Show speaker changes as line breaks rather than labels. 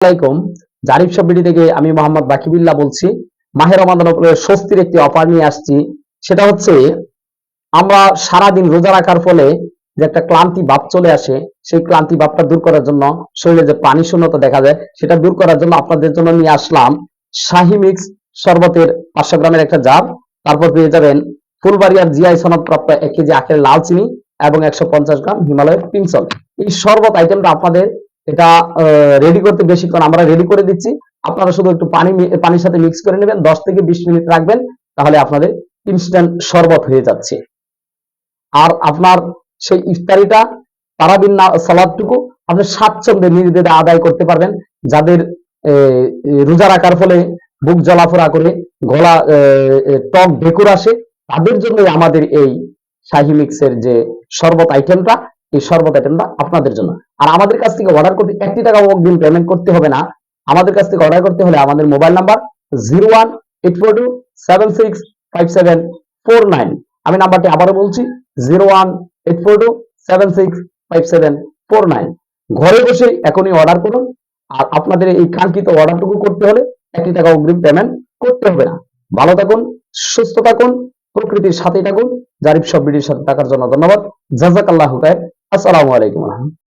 আলাইকুম। জারিফ শব্বিডি থেকে আমি মোহাম্মদ বাকিবিল্লাহ বলছি। মাহে রমাদানের উপরে স্বস্তির একটি অফার নিয়ে আসছি। সেটা হচ্ছে আমরা সারাদিন রোজা রাখার ফলে যে একটা ক্লান্তি ভাব চলে আসে, সেই ক্লান্তি ভাবটা দূর করার জন্য, শরীরে যে পানি শূন্যতা দেখা যায় সেটা দূর করার জন্য আপনাদের জন্য নিয়ে আসলাম শাহি মিক্স শরবতের 500 গ্রামের একটা জার। তারপর পেয়ে যাবেন ফুলবাড়িয়ার জিআই সনদপ্রাপ্ত 1 কেজি আখের লাল চিনি এবং 150 গ্রাম হিমালয়ের পিঙ্ক সল্ট। এই শরবত আইটেমটা আপনাদের এটা রেডি করতে বেশিক্ষণ আমরা রেডি করে দিচ্ছি। আপনারা শুধু একটু পানির সাথে মিক্স করে নেবেন, 10 থেকে 20 মিনিট রাখবেন, তাহলে আপনাদের ইনস্ট্যান্ট শরবত হয়ে যাচ্ছে। আর আপনার সেই ইফতারিটা তারাবির সালাদটুকু আপনি স্বাচ্ছন্দ্যে নির্দ্বিধায় আদায় করতে পারবেন। যাদের রোজা রাখার ফলে বুক জ্বলাফোড়া করে, গলা টক ঢেকুর আসে, তাদের জন্য আমাদের এই শাহি মিক্সের যে শরবত আইটেমটা, এই শরবত আইটেমটা আপনাদের জন্য। আর আমাদের কাছ থেকে অর্ডার করতে 1 টাকা অগ্রিম পেমেন্ট করতে হবে না। আমাদের কাছ থেকে অর্ডার করতে হলে আমাদের মোবাইল নাম্বার 018427574749। আমি নাম্বারটি আবারও বলছি 018427574749। ঘরে বসে এখনই অর্ডার করুন। আর আপনাদের এই কাঙ্ক্ষিত অর্ডারটুকু করতে হলে 1 টাকা অগ্রিম পেমেন্ট করতে হবে না। ভালো থাকুন, সুস্থ থাকুন, প্রকৃতির সাথে থাকুন। জারিফ শব্বিডির সাথে থাকার জন্য ধন্যবাদ। জাযাকাল্লাহু খাইর। আসসালামু আলাইকুম।